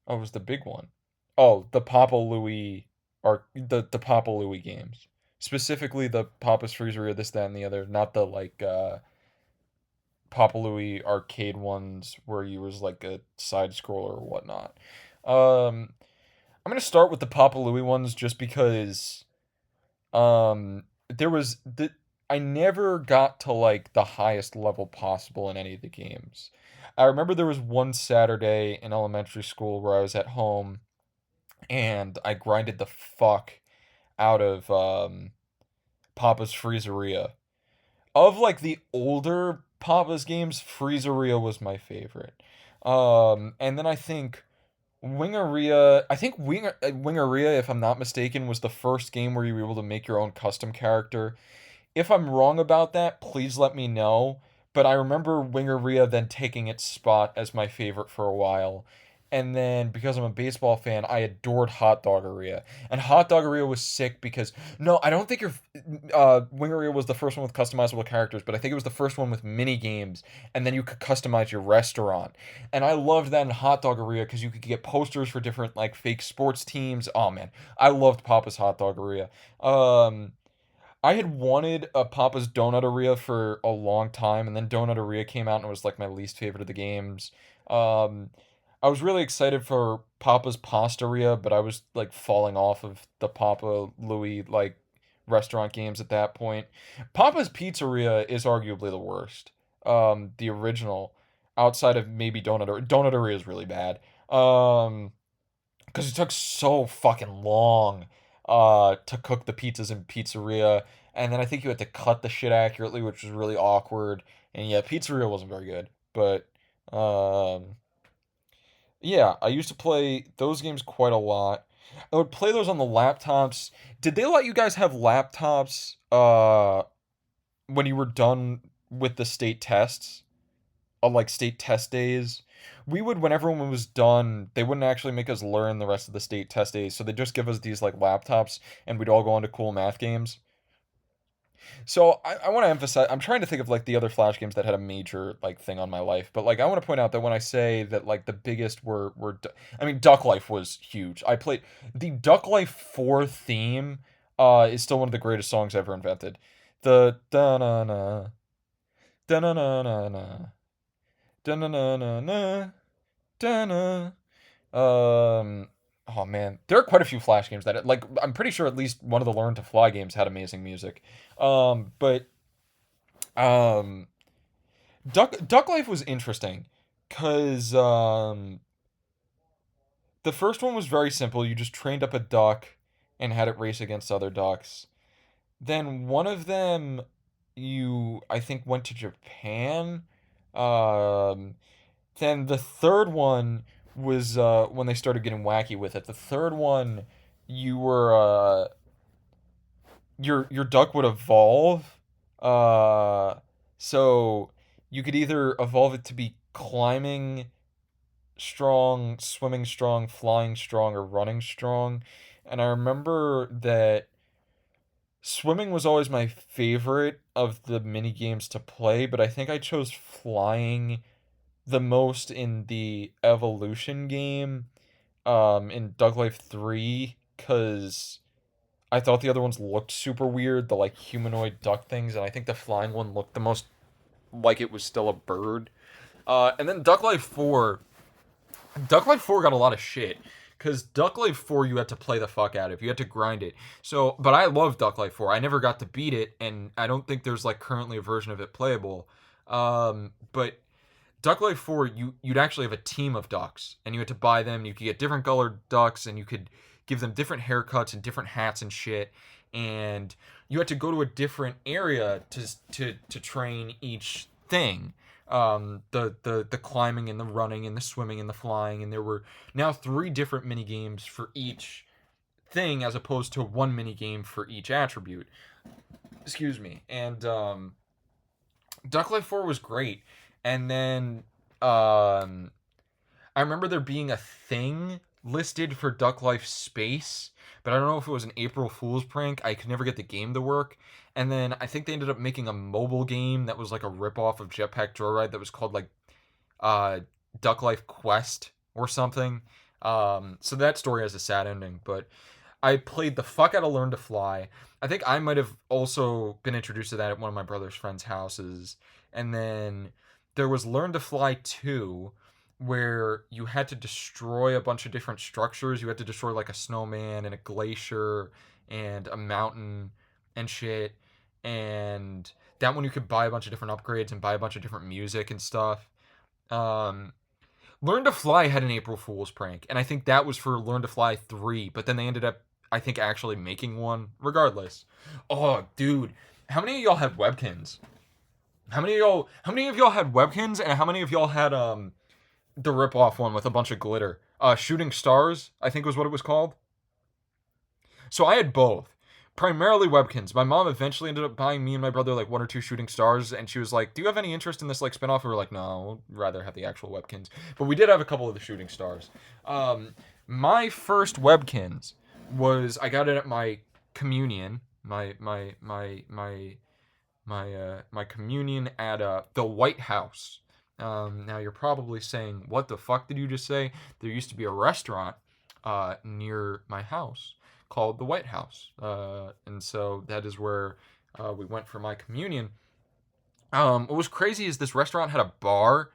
oh, was the big one? Oh, the Papa Louie or the Papa Louie games. Specifically the Papa's Freezeria, this, that, and the other, not the like Papa Louie arcade ones where you was like a side scroller or whatnot. Um, I'm gonna start with the Papa Louie ones just because there was the I never got to like the highest level possible in any of the games. I remember there was one Saturday in elementary school where I was at home and I grinded the fuck out of Papa's Freezeria. Of like the older Papa's games, Freezeria was my favorite. And then I think Wingeria, if I'm not mistaken, was the first game where you were able to make your own custom character. If I'm wrong about that, please let me know. But I remember Wingeria then taking its spot as my favorite for a while. And then because I'm a baseball fan, I adored Hot Doggeria. And Hot Doggeria was sick because no, I don't think Wingeria was the first one with customizable characters, but I think it was the first one with mini games, and then you could customize your restaurant. And I loved that in Hot Doggeria because you could get posters for different like fake sports teams. Oh man, I loved Papa's Hot Doggeria. I had wanted a Papa's Donuteria for a long time, and then Donuteria came out and it was like my least favorite of the games. Um, I was really excited for Papa's Pastaria, but I was like falling off of the Papa Louie like restaurant games at that point. Papa's Pizzeria is arguably the worst. The original, outside of maybe Donuteria is really bad. Because it took so fucking long to cook the pizzas in pizzeria, and then I think you had to cut the shit accurately, which was really awkward. And yeah, pizzeria wasn't very good, but um, yeah, I used to play those games quite a lot. I would play those on the laptops. Did they let you guys have laptops when you were done with the state tests? On like state test days. We would, when everyone was done, they wouldn't actually make us learn the rest of the state test days, so they'd just give us these like laptops and we'd all go on to cool math games. So I want to emphasize, I'm trying to think of like the other Flash games that had a major like thing on my life, but like I want to point out that when I say that like the biggest I mean Duck Life was huge. I played the Duck Life 4 theme is still one of the greatest songs ever invented. The da na na da na na na na da na na na na da-na. Oh man, there are quite a few Flash games that like I'm pretty sure at least one of the Learn to Fly games had amazing music. But um, Duck Life was interesting because the first one was very simple. You just trained up a duck and had it race against other ducks. Then one of them, you I think went to Japan. Um, Then the third one was when they started getting wacky with it. The third one, you were your duck would evolve, uh, so you could either evolve it to be climbing strong, swimming strong, flying strong, or running strong. And I remember that swimming was always my favorite of the mini games to play, but I think I chose flying the most in the evolution game in Duck Life 3 cuz I thought the other ones looked super weird, the like humanoid duck things, and I think the flying one looked the most like it was still a bird. And then Duck Life 4 got a lot of shit cuz Duck Life 4 you had to play the fuck out of. You had to grind it. So, but I love Duck Life 4. I never got to beat it and I don't think there's like currently a version of it playable. But Duck Life 4, you'd actually have a team of ducks, and you had to buy them. You could get different colored ducks, and you could give them different haircuts and different hats and shit. And you had to go to a different area to train each thing. The climbing and the running and the swimming and the flying, and there were now three different mini games for each thing as opposed to one mini game for each attribute. Excuse me. And Duck Life 4 was great. And then um I remember there being a thing listed for Duck Life Space, but I don't know if it was an April Fool's prank. I could never get the game to work. And then I think they ended up making a mobile game that was like a ripoff of Jetpack Joyride that was called like uh, Duck Life Quest or something. So that story has a sad ending, but I played the fuck out of Learn to Fly. I think I might have also been introduced to that at one of my brother's friends' houses. And then there was Learn to Fly 2, where you had to destroy a bunch of different structures. You had to destroy like a snowman and a glacier and a mountain and shit. And that one you could buy a bunch of different upgrades and buy a bunch of different music and stuff. Um, Learn to Fly had an April Fool's prank, and I think that was for Learn to Fly 3, but then they ended up, I think, actually making one. Regardless. Oh, dude. How many of y'all had Webkins? How many of y'all had Webkins, and how many of y'all had the rip-off one with a bunch of glitter? Shooting Stars, I think was what it was called. So I had both. Primarily Webkins. My mom eventually ended up buying me and my brother like one or two Shooting Stars, and she was like, "Do you have any interest in this like spinoff?" We were like, "No, we'd rather have the actual Webkins." But we did have a couple of the Shooting Stars. My first Webkins was I got it at my communion, my communion at the White House. Now you're probably saying, "What the fuck did you just say?" There used to be a restaurant near my house called the White House, and so that is where we went for my communion. What was crazy is this restaurant had a bar,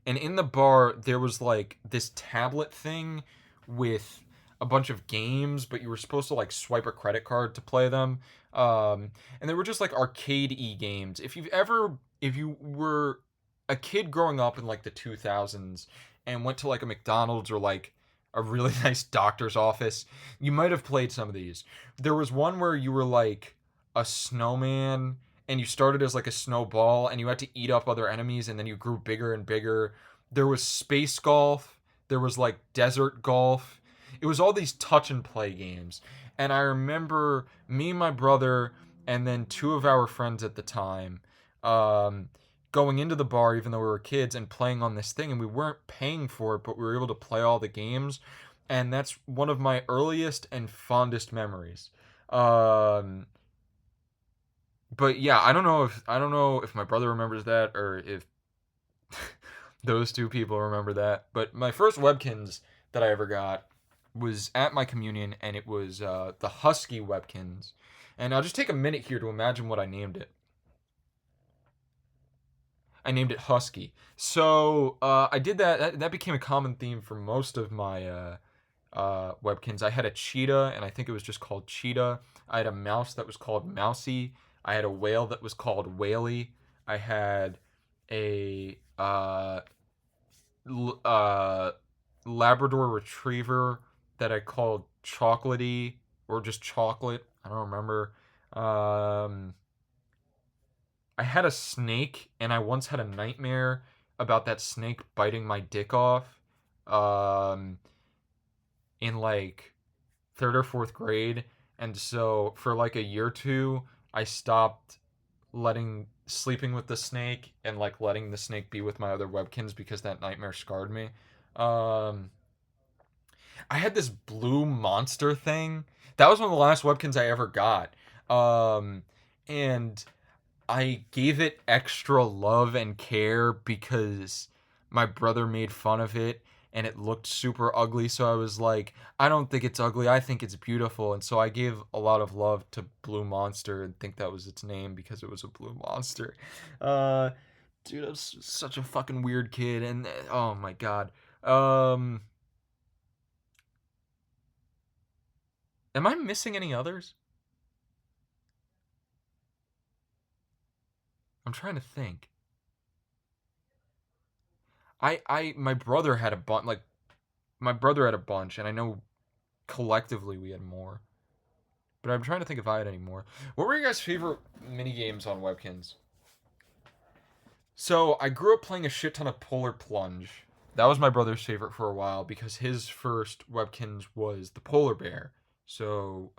and in the bar there was like this tablet thing with a bunch of games, but you were supposed to like swipe a credit card to play them. And they were just like arcade-y games. If you were a kid growing up in like the 2000s and went to like a McDonald's or like a really nice doctor's office, you might have played some of these. There was one where you were like a snowman and you started as like a snowball and you had to eat up other enemies and then you grew bigger and bigger. There was space golf, there was like desert golf. It was all these touch and play games. And I remember me and my brother and then two of our friends at the time um, going into the bar even though we were kids and playing on this thing, and we weren't paying for it, but we were able to play all the games. And that's one of my earliest and fondest memories. Um, but yeah, I don't know if my brother remembers that or if those two people remember that. But my first Webkins that I ever got was at my communion, and it was the Husky Webkins. And I'll just take a minute here to imagine what I named it. I named it Husky. So I did that. That became a common theme for most of my Webkins. I had a cheetah, and I think it was just called Cheetah. I had a mouse that was called Mousy. I had a whale that was called Whaley. I had a Labrador Retriever that I called Chocolatey or just Chocolate. I don't remember. Um, I had a snake, and I once had a nightmare about that snake biting my dick off. Um, in like third or fourth grade, and so for like a year or two, I stopped letting sleeping with the snake and like letting the snake be with my other Webkins because that nightmare scarred me. Um, I had this blue monster thing. That was one of the last Webkins I ever got. And I gave it extra love and care because my brother made fun of it and it looked super ugly. So I was like, I don't think it's ugly. I think it's beautiful. And so I gave a lot of love to Blue Monster and think that was its name because it was a blue monster. Uh, dude, I was such a fucking weird kid. And oh my God. Um, am I missing any others? I'm trying to think. My brother had a bunch, like, my brother had a bunch, and I know collectively we had more. But I'm trying to think if I had any more. What were your guys' favorite mini games on Webkins? So I grew up playing a shit ton of Polar Plunge. That was my brother's favorite for a while because his first Webkins was the polar bear, So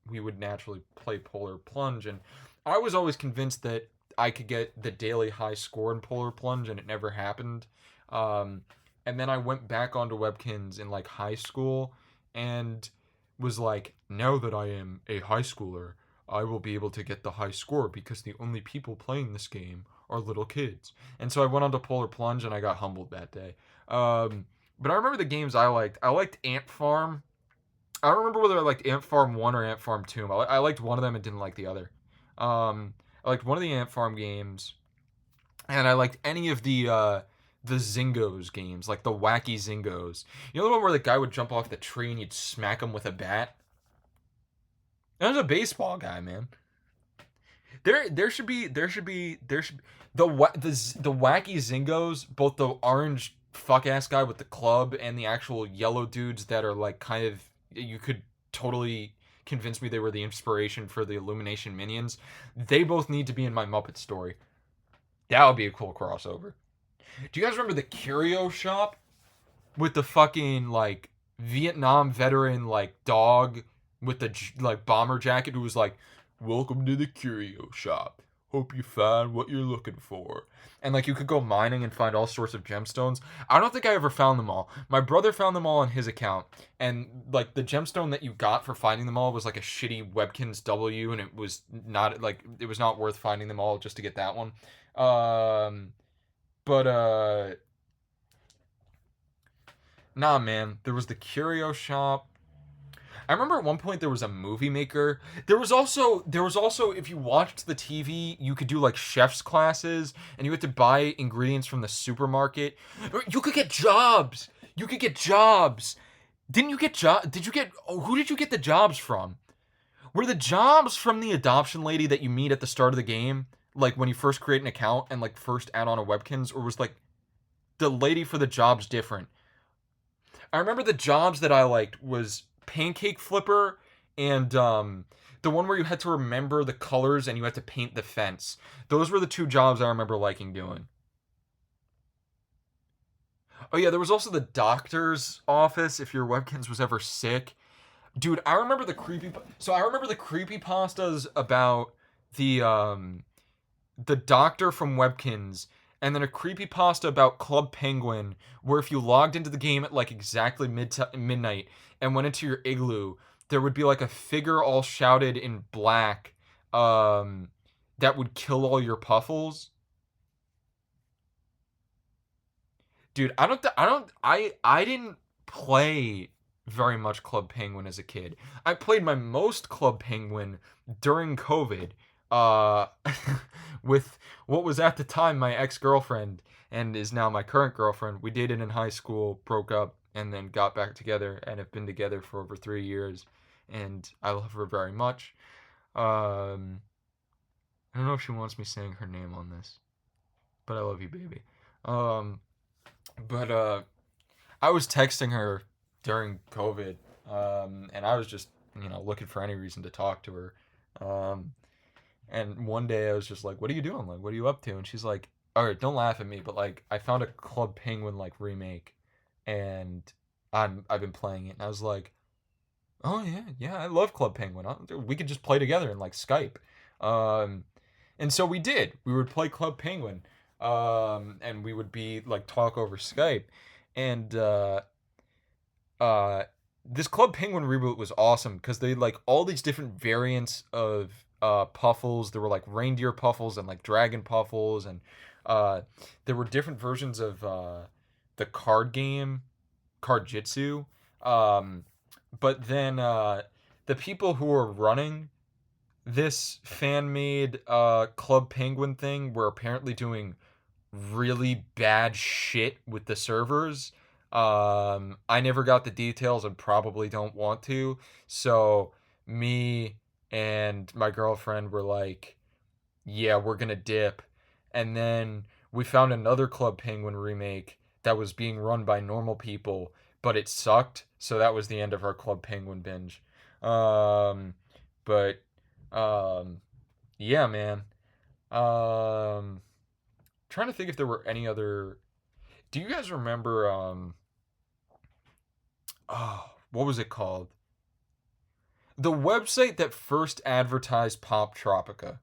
we would naturally play Polar Plunge, and I was always convinced that I could get the daily high score in Polar Plunge, and it never happened. Um, and then I went back onto Webkins in like high school, and was like, now that I am a high schooler, I will be able to get the high score because the only people playing this game are little kids. And so I went onto Polar Plunge, and I got humbled that day. But I remember the games I liked. I liked Ant Farm. I don't remember whether I liked Ant Farm 1 or Ant Farm 2. I liked one of them and didn't like the other. I liked one of the Ant Farm games, and I liked any of the Zingos games, like the wacky Zingos. You know the one where the guy would jump off the tree and you'd smack him with a bat? That was a baseball guy, man. There should be the wacky Zingos, both the orange fuck ass guy with the club and the actual yellow dudes that are like kind of, you could totally convince me they were the inspiration for the Illumination minions. They both need to be in my Muppet story. That would be a cool crossover. Do you guys remember the curio shop with the fucking like Vietnam veteran like dog with the like bomber jacket who was like, "Welcome to the curio shop. Hope you find what you're looking for." And like you could go mining and find all sorts of gemstones. I don't think I ever found them all. My brother found them all on his account, and like the gemstone that you got for finding them all was like a shitty Webkins W, and it was not worth finding them all just to get that one. Um, but Nah, man. There was the curio shop. I remember at one point there was a movie maker. There was also if you watched the TV, you could do like chef's classes and you had to buy ingredients from the supermarket. You could get jobs. You could get jobs. Didn't you get job? Did you get Who did you get the jobs from? Were the jobs from the adoption lady that you meet at the start of the game, like when you first create an account and like first add on a Webkins, or was like the lady for the jobs different? I remember the jobs that I liked was pancake flipper and the one where you had to remember the colors and you had to paint the fence. Those were the two jobs I remember liking doing. Oh yeah, there was also the doctor's office if your Webkins was ever sick. Dude, I remember the creepy pastas about the the doctor from Webkins, and then a creepypasta about Club Penguin, where if you logged into the game at like exactly midnight and went into your igloo, there would be like a figure all shouted in black, um, that would kill all your puffles. Dude, I didn't play very much Club Penguin as a kid. I played my most Club Penguin during COVID, uh, with what was at the time my ex girlfriend and is now my current girlfriend. We dated in high school, broke up, and then got back together, and have been together for over 3 years. And I love her very much. Um, I don't know if she wants me saying her name on this, but I love you, baby. Um, but I was texting her during COVID, and I was just looking for any reason to talk to her. Um, and one day I was just like, "What are you doing? Like, what are you up to?" And she's like, "All right, don't laugh at me, but like, I found a Club Penguin like remake, and I've been playing it." And I was like, "Oh yeah, yeah, I love Club Penguin. We could just play together in like Skype." Um, and so we did. We would play Club Penguin, and we would be like talk over Skype, and uh this Club Penguin reboot was awesome because they like all these different variants of puffles. There were like reindeer puffles and like dragon puffles, and uh there were different versions of the card game card jitsu. um but then the people who were running this fan made Club Penguin thing were apparently doing really bad shit with the servers. I never got the details and probably don't want to. So me and my girlfriend were like, "Yeah, we're gonna dip." And then we found another Club Penguin remake that was being run by normal people, but it sucked. So that was the end of our Club Penguin binge. Um, but um, yeah, man. Um, Trying to think if there were any other. Do you guys remember? Oh, what was it called? The website that first advertised Poptropica.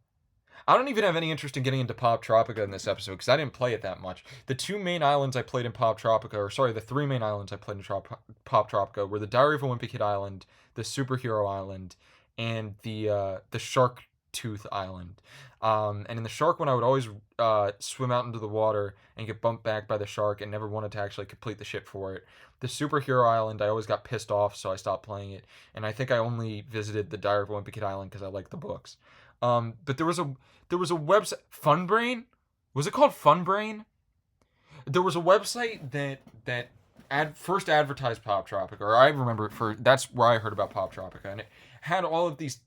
I don't even have any interest in getting into Poptropica in this episode because I didn't play it that much. The two main islands I played in Poptropica, or sorry, the three main islands I played in Poptropica were the Diary of a Wimpy Kid Island, the Superhero Island, and the Shark Tooth Island. And in the shark one, I would always swim out into the water and get bumped back by the shark and never wanted to actually complete the ship for it. The Superhero Island, I always got pissed off, so I stopped playing it. And I think I only visited the Diary of a Wimpy Kid Island because I liked the books. But there was a website, Funbrain. Was it called Funbrain? There was a website that first advertised Poptropica, or I remember it for. That's where I heard about Poptropica, and it had all of these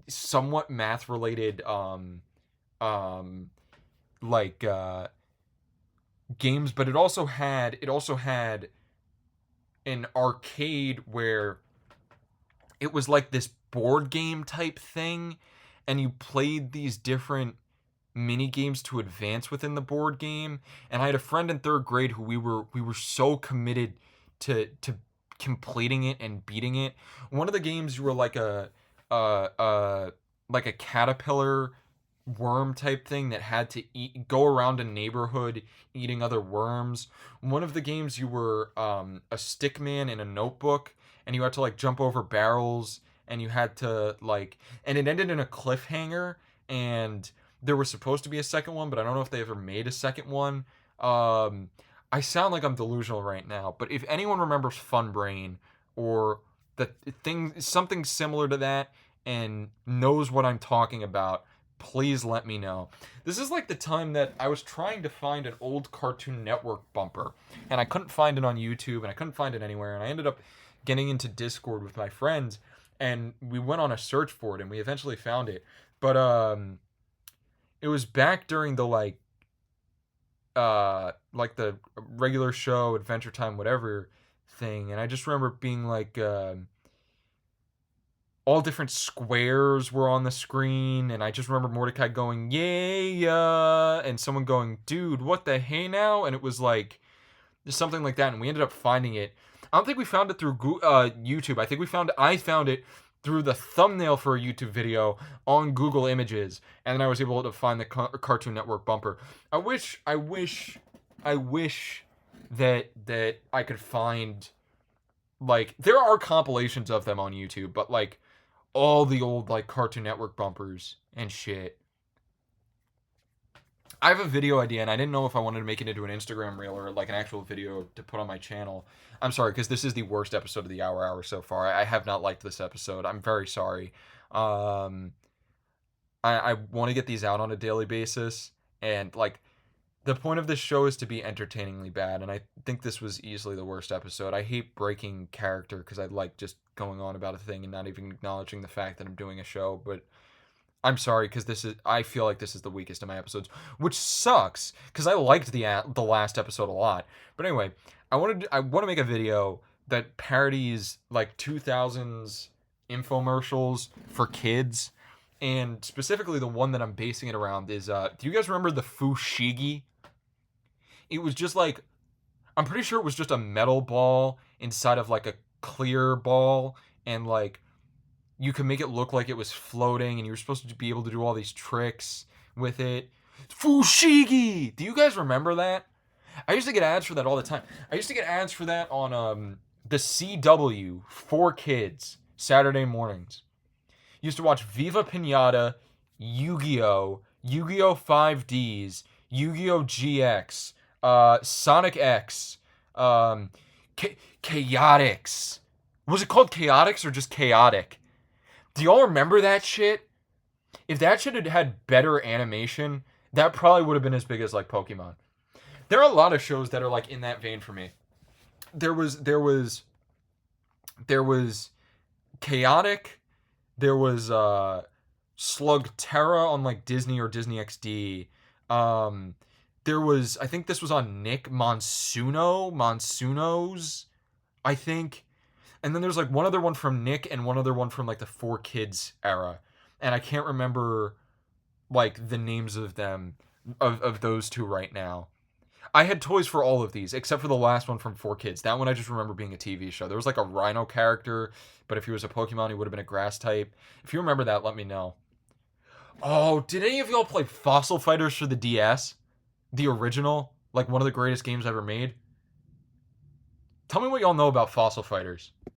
somewhat math related like games, but it also had an arcade where it was like this board game type thing, and you played these different mini games to advance within the board game. And I had a friend in third grade who we were so committed to completing it and beating it. One of the games, you were like a caterpillar worm type thing that had to go around a neighborhood eating other worms. One of the games, you were a stick man in a notebook, and you had to like jump over barrels, and you had to like, and it ended in a cliffhanger, and there was supposed to be a second one, but I don't know if they ever made a second one. I sound like I'm delusional right now, but if anyone remembers Funbrain or the thing, something similar to that, and knows what I'm talking about, please let me know. This is like the time that I was trying to find an old Cartoon Network bumper, and I couldn't find it on YouTube, and I couldn't find it anywhere, and I ended up getting into Discord with my friends, and we went on a search for it, and we eventually found it. But it was back during the like the regular show, Adventure Time, whatever thing, and I just remember being like, all different squares were on the screen, and I just remember Mordecai going, yeah, and someone going, dude, what the hey now? And it was like something like that, and we ended up finding it. I don't think we found it through YouTube. I found it through the thumbnail for a YouTube video on Google Images, and then I was able to find the Cartoon Network bumper. I wish that I could find, like, there are compilations of them on YouTube, but like all the old like Cartoon Network bumpers and shit. I have a video idea, and I didn't know if I wanted to make it into an Instagram reel or like an actual video to put on my channel. I'm sorry, because this is the worst episode of the hour so far. I have not liked this episode. I'm very sorry. I want to get these out on a daily basis, and like the point of this show is to be entertainingly bad, and I think this was easily the worst episode. I hate breaking character because I like just going on about a thing and not even acknowledging the fact that I'm doing a show, but I'm sorry, because I feel like this is the weakest of my episodes, which sucks because I liked the last episode a lot. But anyway, I want to make a video that parodies like 2000s infomercials for kids, and specifically the one that I'm basing it around is do you guys remember the Fushigi? It was just like, I'm pretty sure it was just a metal ball inside of like a clear ball, and like you could make it look like it was floating, and you were supposed to be able to do all these tricks with it. Fushigi! Do you guys remember that? I used to get ads for that all the time. I used to get ads for that on the CW for kids Saturday mornings. Used to watch Viva Pinata, Yu-Gi-Oh, Yu-Gi-Oh 5Ds, Yu-Gi-Oh GX, Sonic X, Chaotix. Was it called Chaotix or just Chaotic? Do y'all remember that shit? If that shit had had better animation, that probably would have been as big as like Pokemon. There are a lot of shows that are like in that vein for me. There was Chaotic. There was Slugterra on like Disney or Disney XD. There was, I think this was on Nick, Monsuno's, I think. And then there's like one other one from Nick and one other one from like the 4Kids era. And I can't remember like the names of them, of those two right now. I had toys for all of these, except for the last one from 4Kids. That one I just remember being a TV show. There was like a rhino character, but if he was a Pokemon, he would have been a grass type. If you remember that, let me know. Oh, did any of y'all play Fossil Fighters for the DS? The original? Like one of the greatest games ever made? Tell me what y'all know about Fossil Fighters.